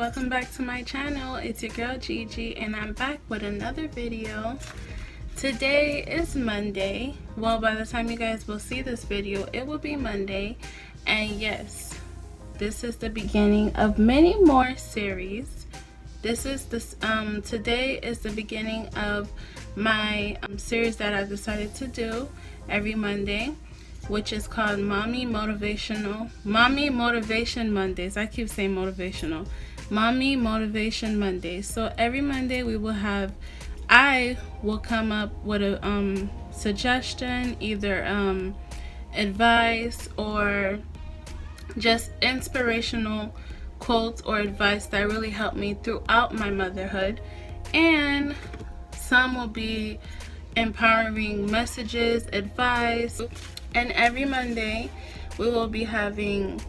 welcome back to my channel. It's your girl Gigi and I'm back with another video. Today is Monday. Well, by the time you guys will see this video, it will be Monday. And yes, this is the beginning of many more series. Today is the beginning of my series that I decided to do every Monday, which is called Mommy Motivation Mondays. I keep saying motivational. Mommy Motivation Mondays. So every Monday I will come up with a suggestion, either advice or just inspirational quotes or advice that really helped me throughout my motherhood. And some will be empowering messages, advice. And every Monday we will be having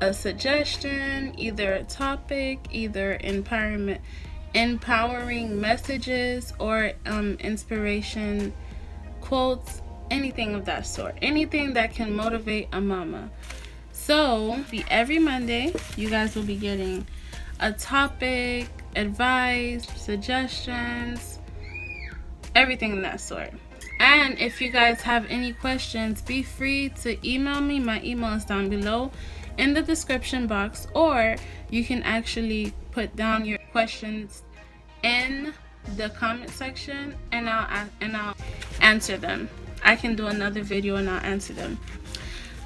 a suggestion, either a topic, either empowering messages or inspiration quotes, anything of that sort, anything that can motivate a mama. So every Monday you guys will be getting a topic, advice, suggestions, everything of that sort. And if you guys have any questions, be free to email me. My email is down below in the description box, or you can actually put down your questions in the comment section and I'll answer them. I can do another video and I'll answer them.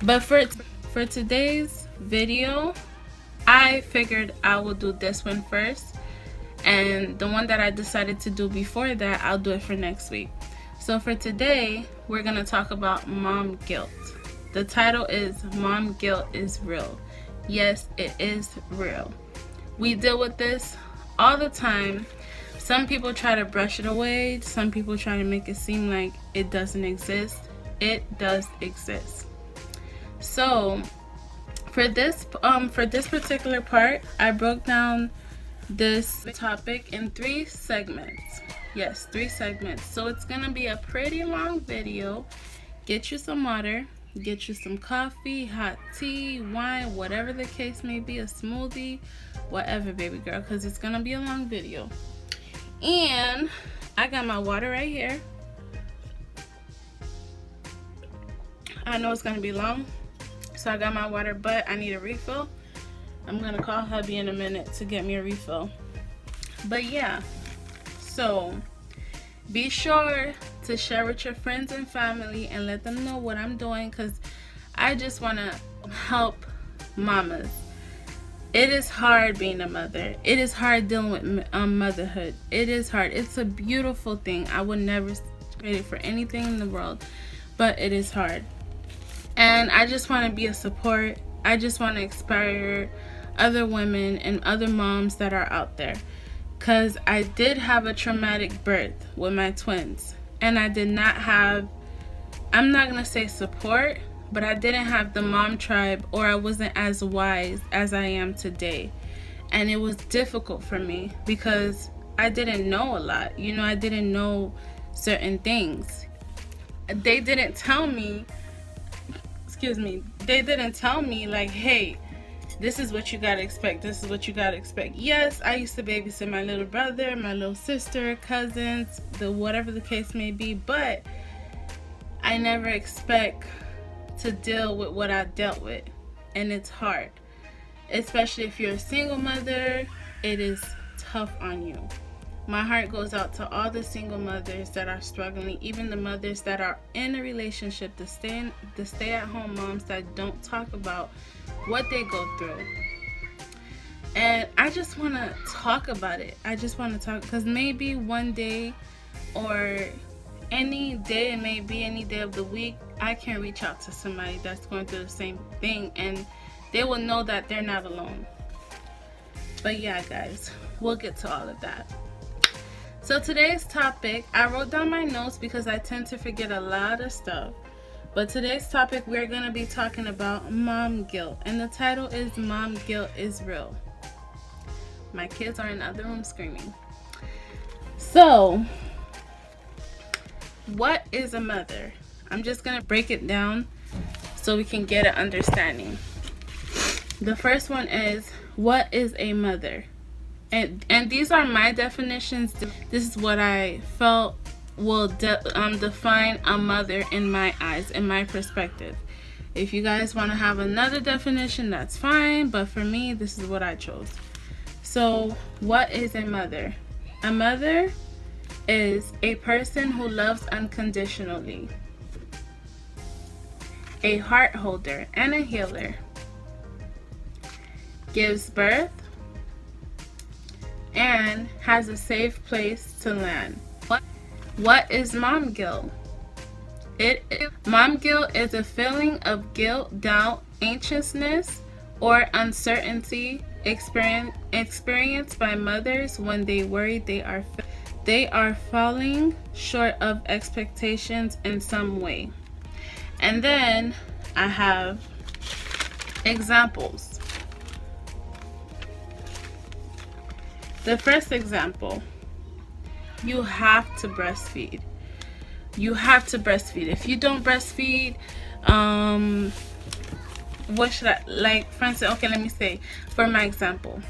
But for today's video, I figured I will do this one first, and the one that I decided to do before that, I'll do it for next week. So for today, we're going to talk about mom guilt. The title is Mom Guilt is Real. Yes, it is real. We deal with this all the time. Some people try to brush it away. Some people try to make it seem like it doesn't exist. It does exist. So for this particular part, I broke down this topic in 3 segments. Yes, 3 segments. So it's gonna be a pretty long video. Get you some water, get you some coffee, hot tea, wine, whatever the case may be, a smoothie, whatever, baby girl, because it's gonna be a long video. And I got my water right here. I know it's gonna be long, so I got my water, but I need a refill. I'm gonna call hubby in a minute to get me a refill. But yeah, so be sure to share with your friends and family and let them know what I'm doing, because I just want to help mamas. It is hard being a mother. It is hard dealing with motherhood. It is hard. It's a beautiful thing. I would never trade it for anything in the world, but it is hard. And I just want to be a support. I just want to inspire other women and other moms that are out there. Because I did have a traumatic birth with my twins. And I did not have, I'm not going to say support, but I didn't have the mom tribe, or I wasn't as wise as I am today. And it was difficult for me because I didn't know a lot. You know, I didn't know certain things. They didn't tell me, they didn't tell me like, hey, this is what you gotta expect. This is what you gotta expect. Yes, I used to babysit my little brother, my little sister, cousins, whatever the case may be, but I never expect to deal with what I dealt with. And it's hard. Especially if you're a single mother, it is tough on you. My heart goes out to all the single mothers that are struggling, even the mothers that are in a relationship, the stay-at-home moms that don't talk about what they go through. And I just want to talk about it. I just want to talk, because maybe one day, or any day, it may be any day of the week, I can reach out to somebody that's going through the same thing, and they will know that they're not alone. But yeah, guys, we'll get to all of that. So today's topic, I wrote down my notes because I tend to forget a lot of stuff. But today's topic, we're going to be talking about mom guilt. And the title is Mom Guilt is Real. My kids are in the other room screaming. So, what is a mother? I'm just going to break it down so we can get an understanding. The first one is, what is a mother? And these are my definitions. This is what I felt will define a mother in my eyes, in my perspective. If you guys want to have another definition, that's fine, but for me, this is what I chose. So what is a mother? A mother is a person who loves unconditionally, a heart holder and a healer, gives birth, and has a safe place to land. What is mom guilt? Mom guilt is a feeling of guilt, doubt, anxiousness, or uncertainty experienced by mothers when they worry they are falling short of expectations in some way. And then I have examples. The first example, you have to breastfeed. You have to breastfeed. If you don't breastfeed, what should I, like, for instance, okay, let me say, for my example,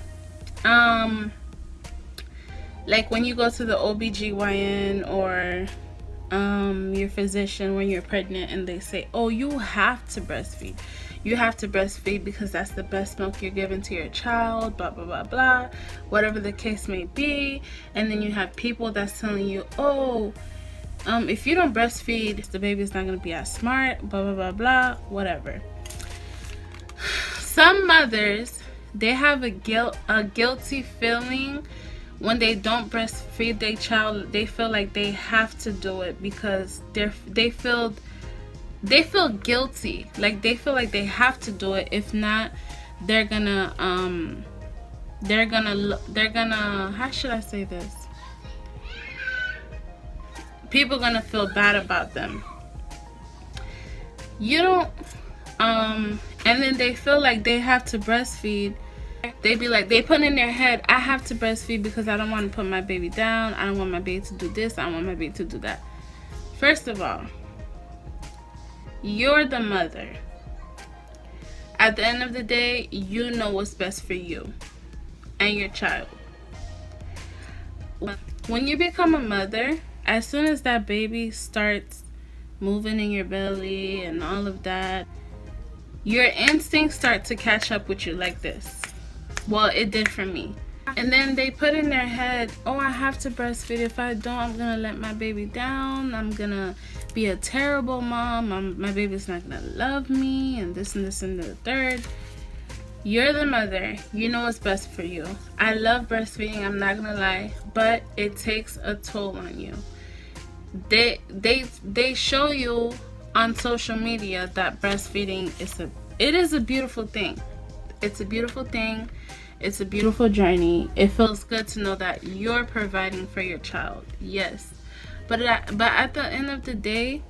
like when you go to the OBGYN or your physician when you're pregnant and they say, oh, you have to breastfeed. You have to breastfeed because that's the best milk you're giving to your child, blah, blah, blah, blah, whatever the case may be. And then you have people that's telling you, oh, if you don't breastfeed, the baby's not going to be as smart, blah, blah, blah, blah, whatever. Some mothers, they have a guilty feeling when they don't breastfeed their child. They feel like they have to do it because they feel guilty, like they feel like they have to do it. If not, they're gonna how should I say this, people gonna feel bad about them. You don't and then they feel like they have to breastfeed. They be like, they put in their head, I have to breastfeed because I don't want to put my baby down, I don't want my baby to do this, I don't want my baby to do that. First of all, you're the mother. At the end of the day, you know what's best for you and your child. When you become a mother, as soon as that baby starts moving in your belly and all of that, your instincts start to catch up with you like this. Well, it did for me. And then they put in their head, oh, I have to breastfeed. If I don't, I'm gonna let my baby down. I'm gonna be a terrible mom. My baby's not gonna love me, and this and this and the third. You're the mother. You know what's best for you. I love breastfeeding, I'm not gonna lie, but it takes a toll on you. They show you on social media that breastfeeding is a beautiful thing. It's a beautiful thing. It's a beautiful journey. It feels good to know that you're providing for your child. Yes. But at the end of the day,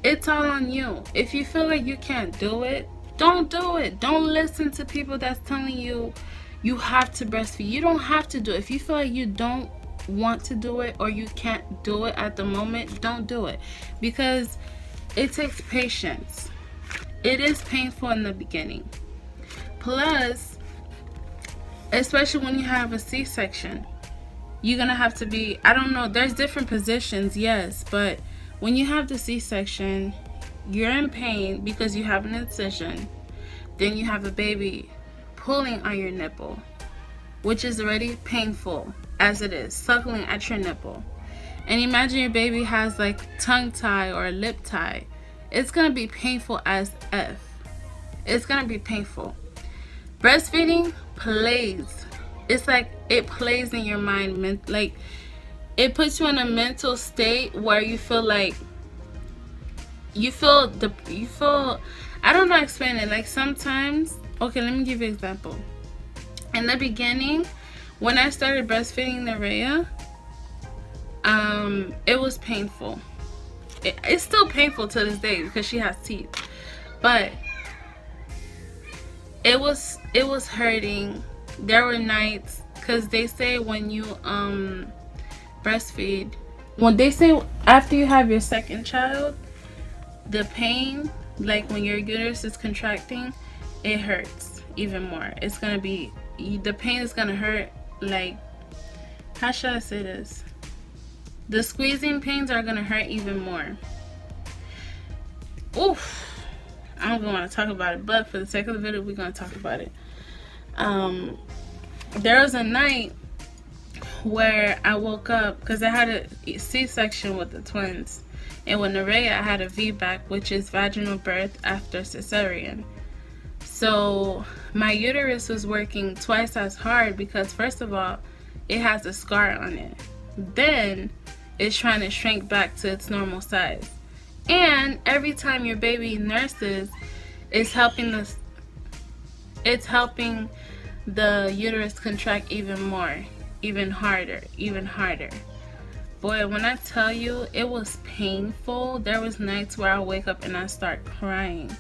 it's all on you. If you feel like you can't do it, don't do it. Don't listen to people that's telling you you have to breastfeed. You don't have to do it. If you feel like you don't want to do it or you can't do it at the moment, don't do it. Because it takes patience. It is painful in the beginning. Plus, especially when you have a C-section, you're gonna have to be, I don't know, there's different positions, yes, but when you have the C-section, you're in pain because you have an incision. Then you have a baby pulling on your nipple, which is already painful as it is, suckling at your nipple. And imagine your baby has like tongue tie or a lip tie. It's gonna be painful as F. It's gonna be painful. Breastfeeding plays. It's like it plays in your mind, like it puts you in a mental state where you feel like you feel I don't know how to explain it. Like sometimes, okay, let me give you an example. In the beginning, when I started breastfeeding Nerea, it was painful. It's still painful to this day because she has teeth, but it was hurting. There were nights, because they say when you breastfeed, when they say after you have your second child, the pain, like when your uterus is contracting, it hurts even more. It's gonna be, the pain is gonna hurt like, how should I say this? The squeezing pains are gonna hurt even more. Oof. I don't even want to talk about it, but for the sake of the video, we're gonna talk about it. There was a night where I woke up because I had a C-section with the twins, and with Nerea I had a VBAC, which is vaginal birth after cesarean. So my uterus was working twice as hard because, first of all, it has a scar on it. Then it's trying to shrink back to its normal size. And every time your baby nurses, it's helping the uterus contract even more, even harder. Boy, when I tell you, it was painful. There was nights where I wake up and I start crying.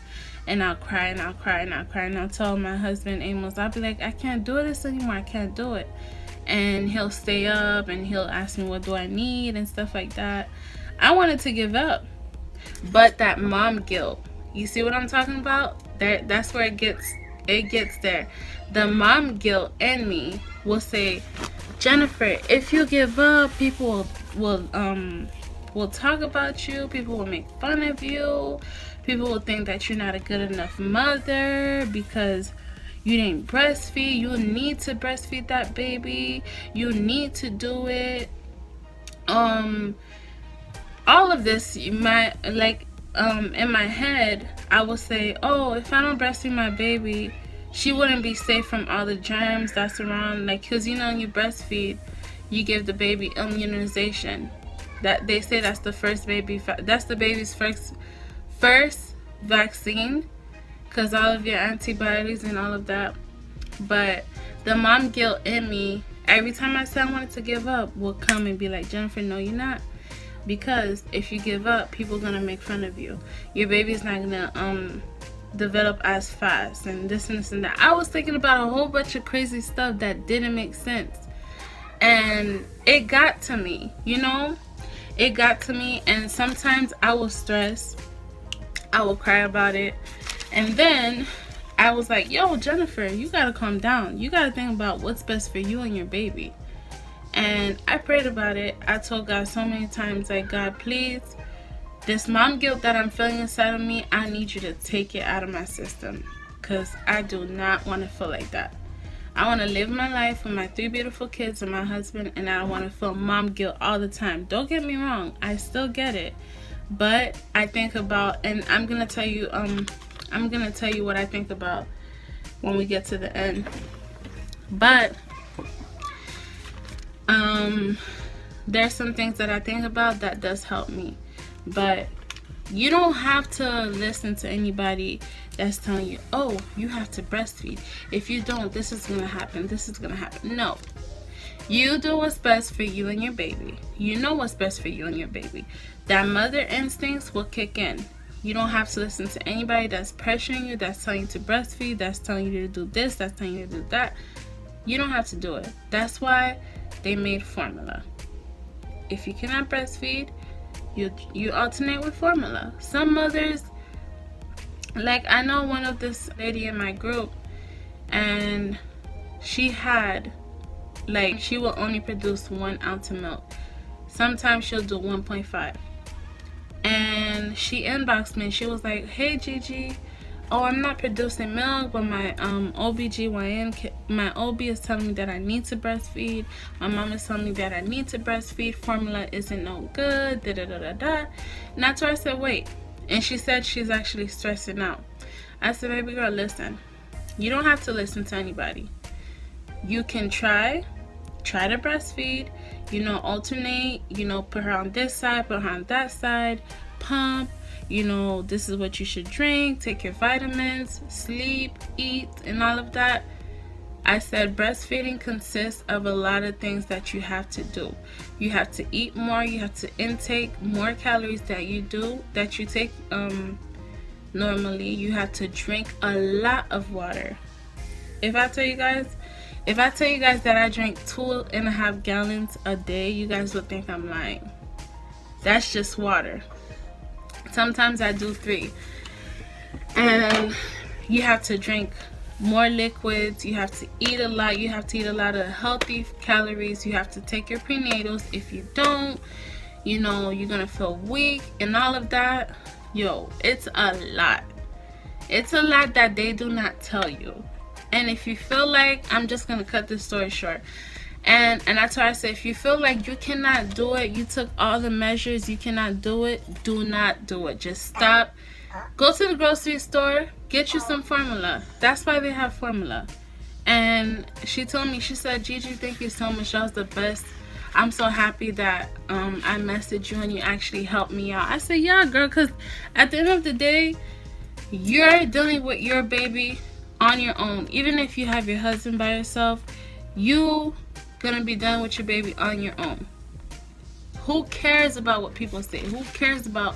And I'll cry and I'll cry and I'll cry. And I'll tell my husband, Amos, I'll be like, I can't do this anymore. I can't do it. And he'll stay up and he'll ask me, what do I need and stuff like that. I wanted to give up. But that mom guilt, you see what I'm talking about? That's where it gets there. The mom guilt in me will say, Jennifer, if you give up, people will talk about you. People will make fun of you. People will think that you're not a good enough mother because you didn't breastfeed. You need to breastfeed that baby. You need to do it. All of this, in my head, I will say, oh, if I don't breastfeed my baby, she wouldn't be safe from all the germs that's around. Like, because you know, when you breastfeed, you give the baby immunization. That they say that's the first baby, that's the baby's first vaccine, because all of your antibodies and all of that. But the mom guilt in me, every time I said I wanted to give up, will come and be like, Jennifer, no, you're not. Because if you give up, people are gonna make fun of you. Your baby's not gonna develop as fast, and this and this and that. I was thinking about a whole bunch of crazy stuff that didn't make sense, and it got to me, you know. It got to me, and sometimes I will stress. I will cry about it, and then I was like, yo, Jennifer, you gotta calm down. You gotta think about what's best for you and your baby. And I prayed about it. I told God so many times, like, God, please, this mom guilt that I'm feeling inside of me, I need you to take it out of my system, because I do not want to feel like that. I want to live my life with my 3 beautiful kids and my husband, and I don't want to feel mom guilt all the time. Don't get me wrong, I still get it. But I think about, and I'm gonna tell you what I think about when we get to the end. But there's some things that I think about that does help me. But you don't have to listen to anybody that's telling you, oh, you have to breastfeed. If you don't, this is gonna happen, this is gonna happen. No. You do what's best for you and your baby. You know what's best for you and your baby. That mother instincts will kick in. You don't have to listen to anybody that's pressuring you, that's telling you to breastfeed, that's telling you to do this, that's telling you to do that. You don't have to do it. That's why they made formula. If you cannot breastfeed, you alternate with formula. Some mothers, like I know one of this lady in my group, and she had, like, she will only produce 1 ounce of milk. Sometimes she'll do 1.5. And she inboxed me. She was like, hey Gigi, oh, I'm not producing milk, but my OBGYN, my OB is telling me that I need to breastfeed. My mom is telling me that I need to breastfeed. Formula isn't no good, da da da da da. And that's why I said, wait. And she said she's actually stressing out. I said, baby girl, listen. You don't have to listen to anybody. You can try to breastfeed, you know, alternate, you know, put her on this side, put her on that side, pump, you know, this is what you should drink, take your vitamins, sleep, eat, and all of that. I said breastfeeding consists of a lot of things that you have to do. You have to eat more, you have to intake more calories that you take normally. You have to drink a lot of water. If I tell you guys that I drink 2.5 gallons a day, you guys would think I'm lying. That's just water. Sometimes I do 3. And you have to drink more liquids, you have to eat a lot, you have to eat a lot of healthy calories, you have to take your prenatals. If you don't, you know, you're gonna feel weak and all of that. Yo, it's a lot. It's a lot that they do not tell you. And if you feel like, I'm just gonna cut this story short, and that's why I say, if you feel like you cannot do it, you took all the measures, you cannot do it, do not do it. Just stop. Go to the grocery store, get you some formula. That's why they have formula. And she told me, she said, Gigi, thank you so much, that was the best. I'm so happy that I messaged you and you actually helped me out. I said, yeah, girl, because at the end of the day, you're dealing with your baby on your own. Even if you have your husband by yourself, you gonna be done with your baby on your own. Who cares about what people say? Who cares about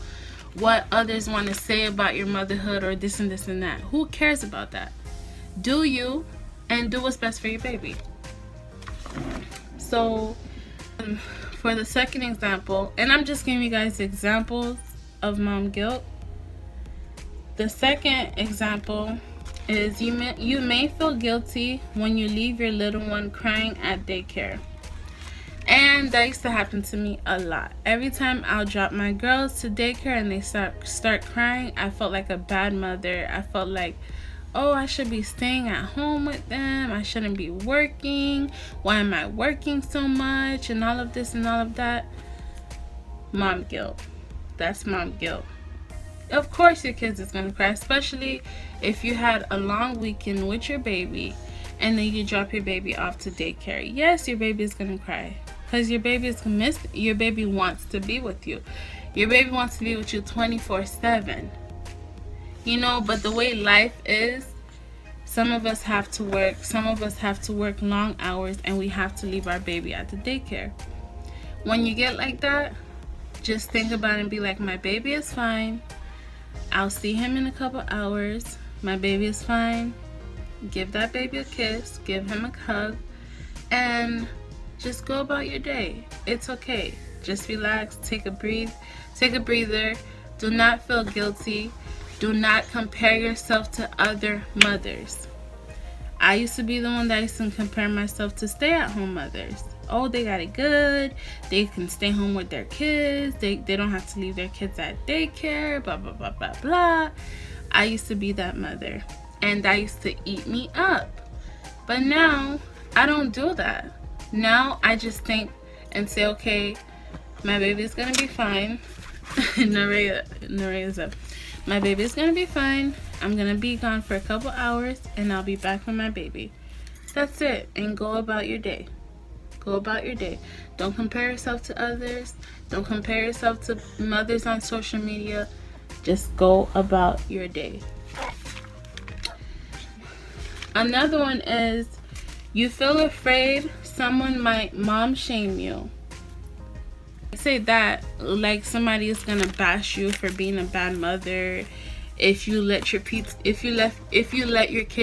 what others want to say about your motherhood or this and this and that? Who cares about that? Do you, and do what's best for your baby. So for the second example, and I'm just giving you guys examples of mom guilt. The second example is you may feel guilty when you leave your little one crying at daycare. And that used to happen to me a lot. Every time I'll drop my girls to daycare and they start crying, I felt like a bad mother. I felt like, oh, I should be staying at home with them. I shouldn't be working. Why am I working so much? And all of this and all of that. Mom guilt. That's mom guilt. Of course your kids is going to cry, especially if you had a long weekend with your baby and then you drop your baby off to daycare. Yes, your baby is going to cry because your baby is missed. Your baby wants to be with you. Your baby wants to be with you 24/7. You know, but the way life is, some of us have to work. Some of us have to work long hours and we have to leave our baby at the daycare. When you get like that, just think about it and be like, my baby is fine. I'll see him in a couple hours. My baby is fine. Give that baby a kiss. Give him a hug. And just go about your day. It's okay. Just relax. Take a breather. Do not feel guilty. Do not compare yourself to other mothers. I used to be the one that used to compare myself to stay-at-home mothers. Oh, they got it good. They can stay home with their kids. They don't have to leave their kids at daycare, blah, blah, blah, blah, blah. I used to be that mother. And that used to eat me up. But now, I don't do that. Now, I just think and say, okay, my baby's going to be fine. Narea's up. My baby's going to be fine. I'm going to be gone for a couple hours, and I'll be back with my baby. That's it. And go about your day. Go about your day. Don't compare yourself to others. Don't compare yourself to mothers on social media. Just go about your day. Another one is you feel afraid someone might mom shame you. I say that like somebody is gonna bash you for being a bad mother if you let your kid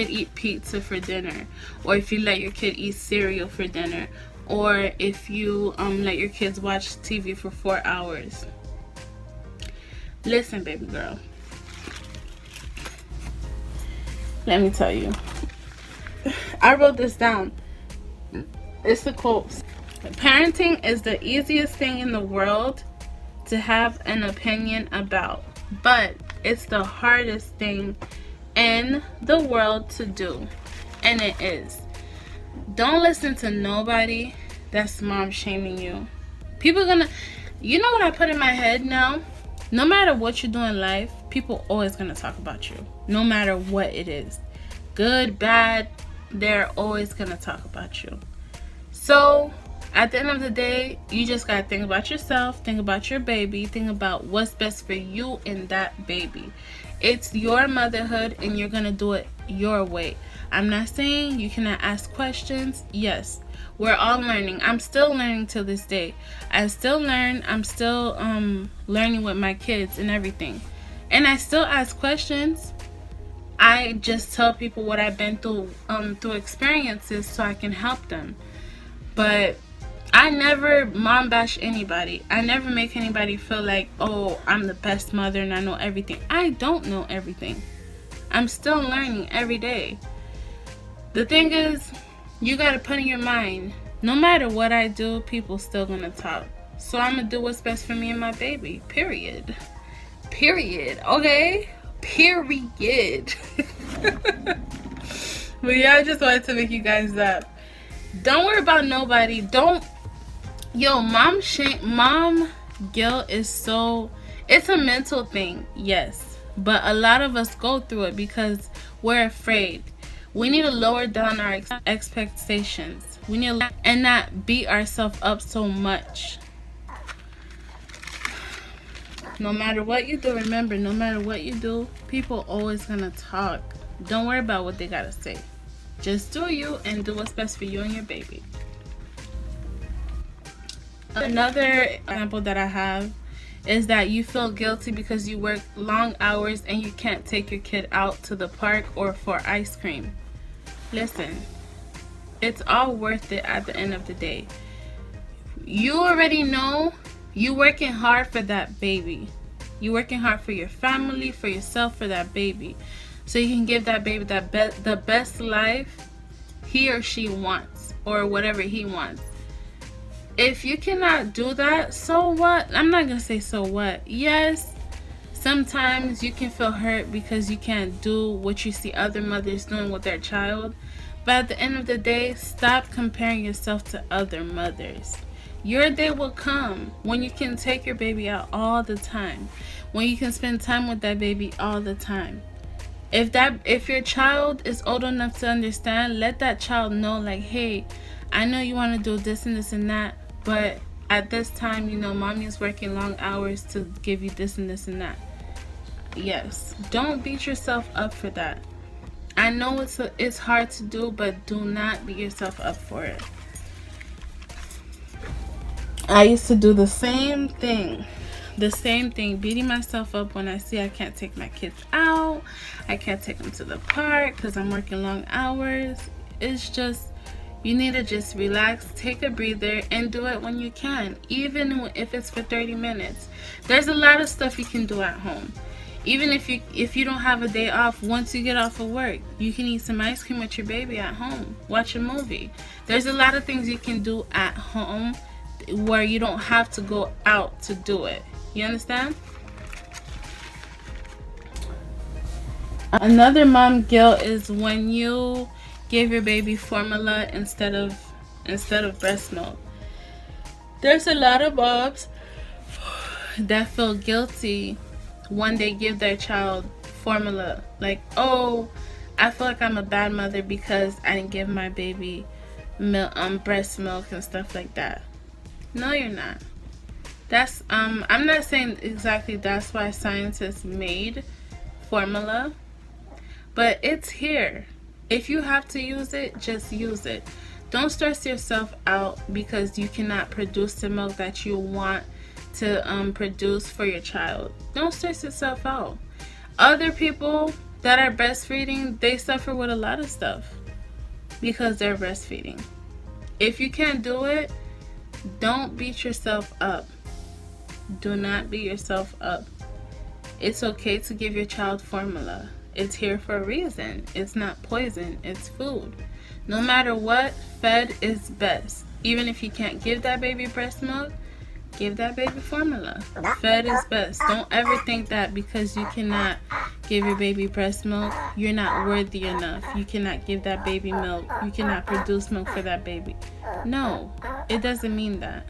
eat pizza for dinner, or if you let your kid eat cereal for dinner, or if you let your kids watch TV for 4 hours. Listen, baby girl. Let me tell you. I wrote this down. It's the quote. Parenting is the easiest thing in the world to have an opinion about, but it's the hardest thing in the world to do. And it is. Don't listen to nobody that's mom shaming you. People gonna, you know what I put in my head now? No matter what you do in life, people always gonna talk about you. No matter what it is. Good, bad, they're always gonna talk about you. So at the end of the day, you just gotta think about yourself, think about your baby, think about what's best for you and that baby. It's your motherhood and you're gonna do it your way. I'm not saying you cannot ask questions. Yes, we're all learning. I'm still learning to this day. I still learn. I'm still learning with my kids and everything. And I still ask questions. I just tell people what I've been through experiences so I can help them. But I never mom bash anybody. I never make anybody feel like, oh, I'm the best mother and I know everything. I don't know everything. I'm still learning every day. The thing is, you gotta put in your mind, no matter what I do, people still gonna talk. So I'm gonna do what's best for me and my baby. Period. Period. Okay? Period. But yeah, I just wanted to make you guys laugh. Don't worry about nobody. Mom guilt is so, it's a mental thing, yes. But a lot of us go through it because we're afraid. We need to lower down our expectations. We need to, and not beat ourselves up so much. No matter what you do, remember, no matter what you do, people always gonna talk. Don't worry about what they gotta say. Just do you and do what's best for you and your baby. Another example that I have is that you feel guilty because you work long hours and you can't take your kid out to the park or for ice cream. Listen, it's all worth it at the end of the day. You already know you working hard for that baby. You working hard for your family, for yourself, for that baby. So you can give that baby the best life he or she wants, or whatever he wants. If you cannot do that, so what? I'm not gonna say so what. Yes, sometimes you can feel hurt because you can't do what you see other mothers doing with their child. But at the end of the day, stop comparing yourself to other mothers. Your day will come when you can take your baby out all the time, when you can spend time with that baby all the time. If your child is old enough to understand, let that child know, like, hey, I know you want to do this and this and that, but at this time, you know, mommy is working long hours to give you this and this and that. Yes, don't beat yourself up for that. I know it's hard to do, but do not beat yourself up for it. I used to do the same thing, beating myself up when I see I can't take my kids out, I can't take them to the park because I'm working long hours. It's just, you need to just relax, take a breather, and do it when you can, even if it's for 30 minutes. There's a lot of stuff you can do at home. Even if you don't have a day off, once you get off of work, you can eat some ice cream with your baby at home, watch a movie. There's a lot of things you can do at home where you don't have to go out to do it. You understand? Another mom guilt is when you give your baby formula instead of breast milk. There's a lot of moms that feel guilty when they give their child formula. Like, oh, I feel like I'm a bad mother because I didn't give my baby breast milk and stuff like that. No, you're not. That's I'm not saying exactly that's why scientists made formula, but it's here. If you have to use it, just use it. Don't stress yourself out because you cannot produce the milk that you want to produce for your child. Don't stress yourself out. Other people that are breastfeeding, they suffer with a lot of stuff because they're breastfeeding. If you can't do it, don't beat yourself up. Do not beat yourself up. It's okay to give your child formula. It's here for a reason. It's not poison, it's food. No matter what, fed is best. Even if you can't give that baby breast milk, give that baby formula. Fed is best. Don't ever think that because you cannot give your baby breast milk, you're not worthy enough. You cannot give that baby milk. You cannot produce milk for that baby. No, it doesn't mean that.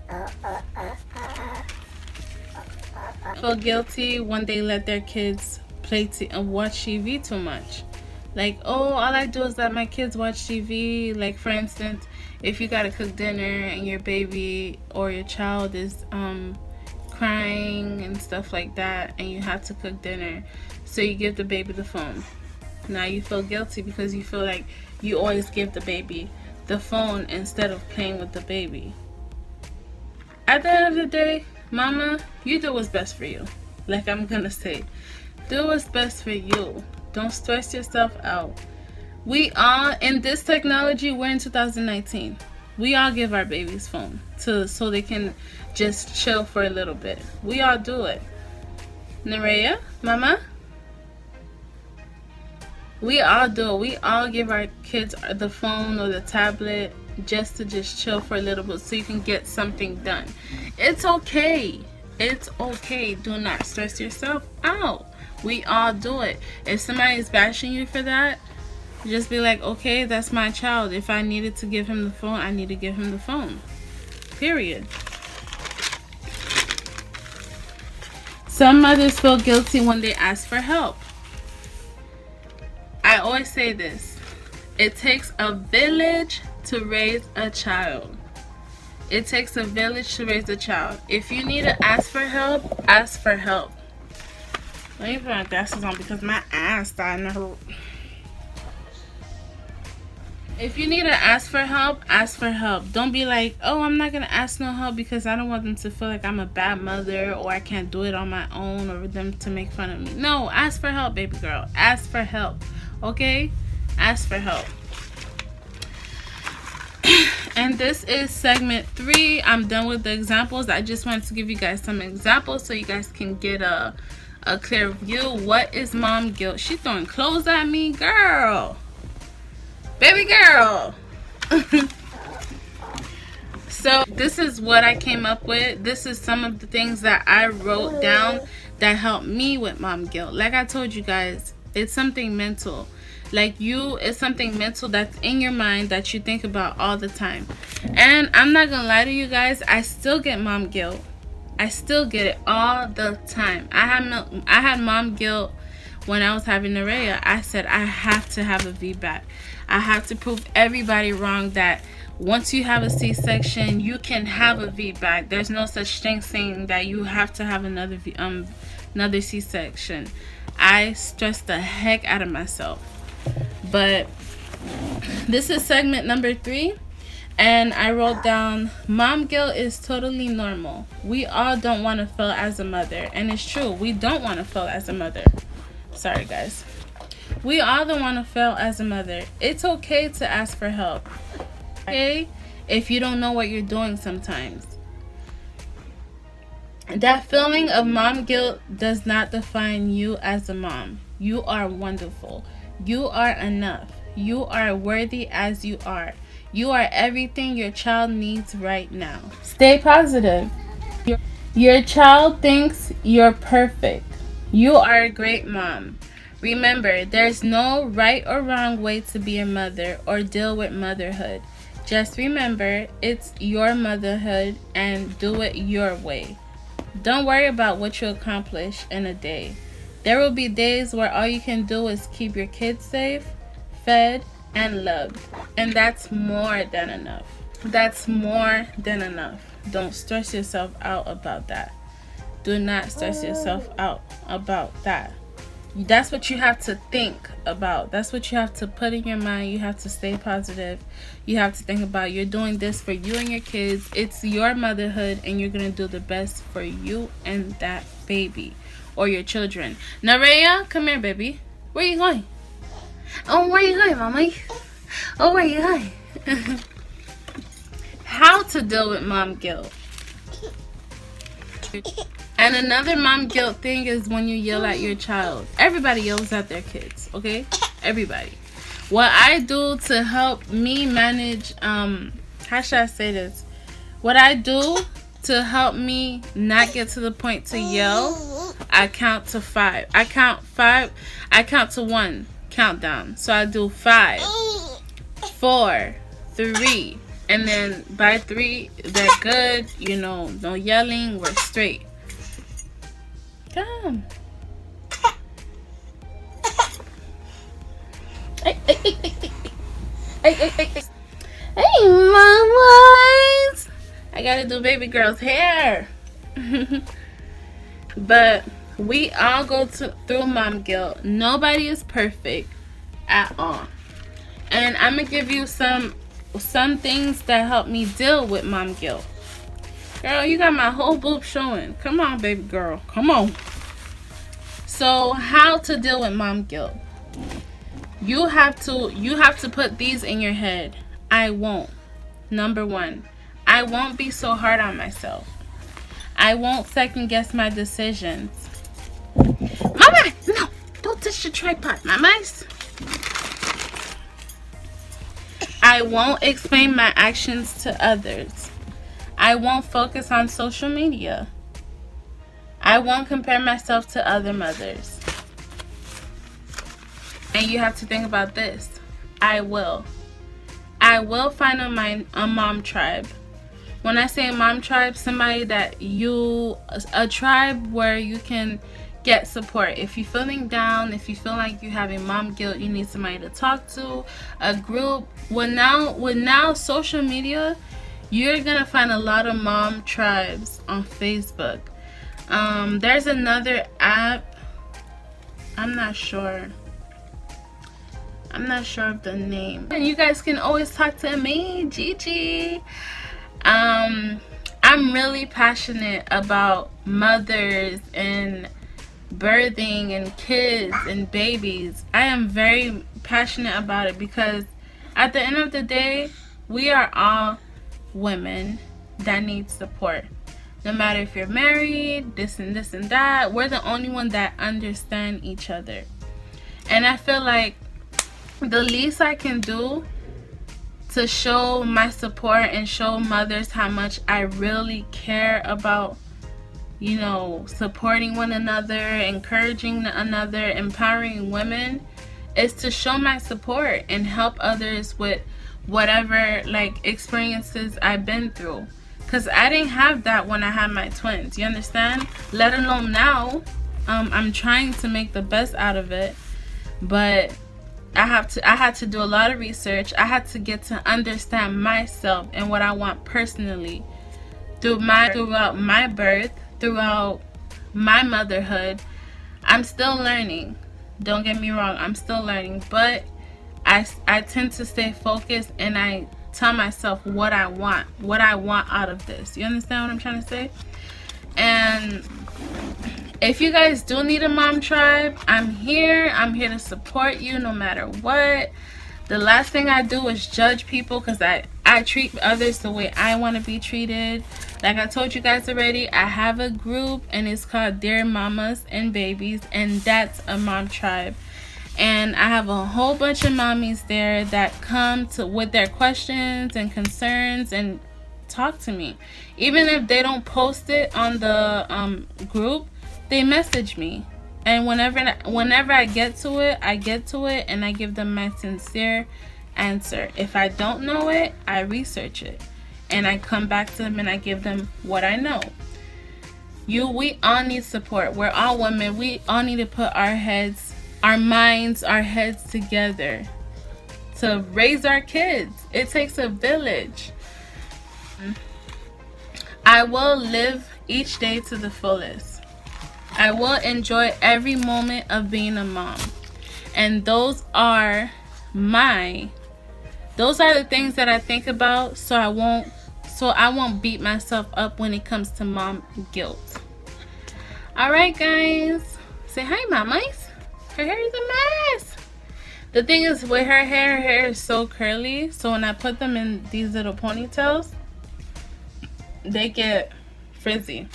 Feel guilty when they let their kids play and watch TV too much. Like, oh, all I do is let my kids watch TV. Like, for instance, if you gotta cook dinner and your baby or your child is crying and stuff like that, and you have to cook dinner, so you give the baby the phone. Now you feel guilty because you feel like you always give the baby the phone instead of playing with the baby. At the end of the day, mama, you do what's best for you. Like I'm gonna say, do what's best for you. Don't stress yourself out. We all, in this technology, we're in 2019. We all give our babies phone so they can just chill for a little bit. We all do it. Nerea, mama? We all do it. We all give our kids the phone or the tablet just to just chill for a little bit so you can get something done. It's okay. It's okay. Do not stress yourself out. We all do it. If somebody is bashing you for that, just be like, okay, that's my child. If I needed to give him the phone, I need to give him the phone. Period. Some mothers feel guilty when they ask for help. I always say this. It takes a village to raise a child. It takes a village to raise a child. If you need to ask for help, ask for help. Let me put my glasses on because my eyes starting to hurt. If you need to ask for help, ask for help. Don't be like, oh, I'm not going to ask no help because I don't want them to feel like I'm a bad mother or I can't do it on my own or them to make fun of me. No, ask for help, baby girl. Ask for help. Okay? Ask for help. And this is segment 3. I'm done with the examples. I just wanted to give you guys some examples so you guys can get a clear view. What is mom guilt? She's throwing clothes at me, girl. Baby girl. So this is what I came up with. This is some of the things that I wrote down that helped me with mom guilt. Like I told you guys, it's something mental. It's something mental that's in your mind that you think about all the time. And I'm not gonna lie to you guys, I still get mom guilt. I still get it all the time. I had mom guilt when I was having Nerea. I said I have to have a VBAC. I have to prove everybody wrong that once you have a C-section, you can have a VBAC. There's no such thing saying that you have to have another C-section. I stressed the heck out of myself. But this is segment number 3. And I wrote down, mom guilt is totally normal. We all don't want to fail as a mother. And it's true. We don't want to fail as a mother. Sorry, guys. We all don't want to fail as a mother. It's okay to ask for help. Okay? If you don't know what you're doing sometimes. That feeling of mom guilt does not define you as a mom. You are wonderful. You are enough. You are worthy as you are. You are everything your child needs right now. Stay positive. Your child thinks you're perfect. You are a great mom. Remember, there's no right or wrong way to be a mother or deal with motherhood. Just remember, it's your motherhood and do it your way. Don't worry about what you accomplish in a day. There will be days where all you can do is keep your kids safe, fed, and loved. And that's more than enough. That's more than enough. Don't stress yourself out about that. Do not stress yourself out about that. That's what you have to think about. That's what you have to put in your mind. You have to stay positive. You have to think about you're doing this for you and your kids. It's your motherhood and you're going to do the best for you and that baby or your children. Nerea, come here, baby. Where are you going? Oh, where are you going, mommy? Oh, where are you going? How to deal with mom guilt. And another mom guilt thing is when you yell at your child. Everybody yells at their kids, okay? Everybody. What I do to help me manage, how should I say this? What I do to help me not get to the point to yell, I count to 5. I count to 1. Countdown. So I do 5, 4, 3. And then by 3, they're good. You know, no yelling. We're straight. Come. Hey, mamas. I gotta do baby girl's hair. But we all go through mom guilt. Nobody is perfect at all. And I'm gonna give you some things that help me deal with mom guilt. Girl, you got my whole boob showing. Come on, baby girl. Come on. So, how to deal with mom guilt? You have to put these in your head. I won't. Number 1, I won't be so hard on myself. I won't second guess my decisions. Mama, no, don't touch the tripod, mamas. I won't explain my actions to others. I won't focus on social media. I won't compare myself to other mothers. And you have to think about this. I will find a mom tribe. When I say mom tribe, somebody that a tribe where you can get support. If you're feeling down, if you feel like you're having mom guilt, you need somebody to talk to, a group. With now social media, you're gonna find a lot of mom tribes on Facebook. There's another app. I'm not sure of the name. And you guys can always talk to me, Gigi. I'm really passionate about mothers and birthing and kids and babies. I am very passionate about it because at the end of the day, we are all women that need support. No matter if you're married, this and that, we're the only one that understand each other. And I feel like the least I can do to show my support and show mothers how much I really care about, you know, supporting one another, encouraging another, empowering women, is to show my support and help others with whatever like experiences I've been through. Because I didn't have that when I had my twins, you understand? Let alone now. I'm trying to make the best out of it, but I had to do a lot of research. I had to get to understand myself and what I want personally throughout my birth, throughout my motherhood. I'm still learning. Don't get me wrong, I'm still learning, but I tend to stay focused and I tell myself what I want out of this. You understand what I'm trying to say? And if you guys do need a mom tribe, I'm here to support you no matter what. The last thing I do is judge people, because I treat others the way I want to be treated. Like I told you guys already, I have a group and it's called Dear Mamas and Babies, and that's a mom tribe. And I have a whole bunch of mommies there that come with their questions and concerns and talk to me. Even if they don't post it on the group, they message me. And whenever I get to it, and I give them my sincere answer. If I don't know it, I research it. And I come back to them and I give them what I know. We all need support. We're all women. We all need to put our heads together to raise our kids. It takes a village. I will live each day to the fullest. I will enjoy every moment of being a mom. And those are the things that I think about, so I won't beat myself up when it comes to mom guilt. Alright guys, say hi mamas. Her hair is a mess. The thing is with her hair is so curly, so when I put them in these little ponytails, they get frizzy.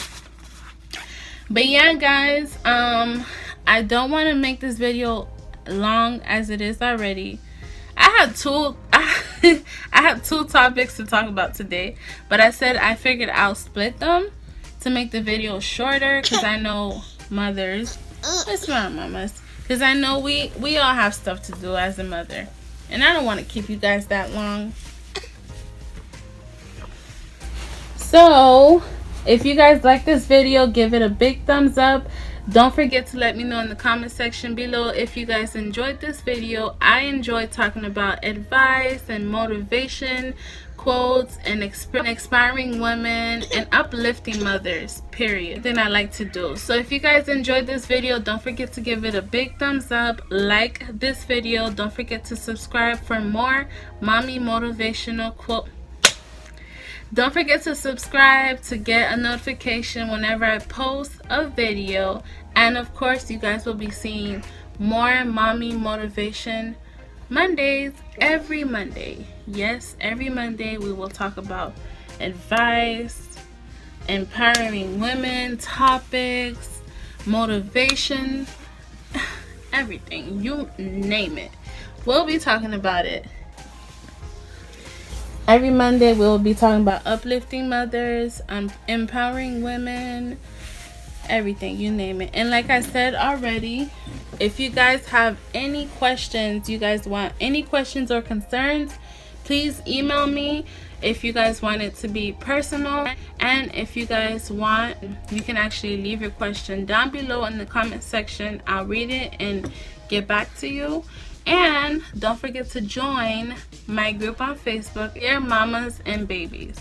But yeah guys, I don't want to make this video long as it is already. I have two topics to talk about today, but I figured I'll split them to make the video shorter, because I know mothers, what's wrong mamas, because I know we all have stuff to do as a mother, and I don't want to keep you guys that long. So if you guys like this video, give it a big thumbs up. Don't forget to let me know in the comment section below if you guys enjoyed this video. I enjoyed talking about advice and motivation, quotes, and inspiring women and uplifting mothers, period. Then I like to do. So if you guys enjoyed this video, don't forget to give it a big thumbs up, like this video. Don't forget to subscribe for more mommy motivational quote. Don't forget to subscribe to get a notification whenever I post a video. And of course, you guys will be seeing more mommy motivation Mondays, every Monday. Yes, every Monday we will talk about advice, empowering women, topics, motivation, everything. You name it. We'll be talking about it. Every Monday we'll be talking about uplifting mothers, empowering women, everything, you name it. And like I said already, if you guys have any questions, any questions or concerns, please email me. If you guys want it to be personal, and if you guys want, you can actually leave your question down below in the comment section. I'll read it and get back to you. And don't forget to join my group on Facebook, Dear Mamas and Babies.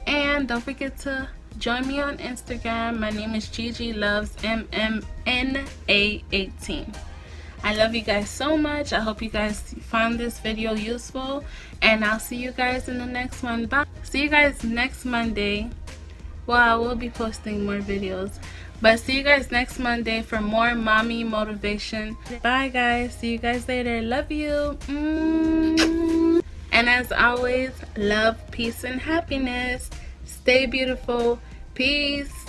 And don't forget to join me on Instagram. My name is Gigi Loves MMNA18. I love you guys so much. I hope you guys found this video useful, and I'll see you guys in the next one. Bye. See you guys next Monday. Well, I will be posting more videos, but see you guys next Monday for more mommy motivation. Bye guys. See you guys later. Love you. And as always, love, peace, and happiness. Stay beautiful. Peace.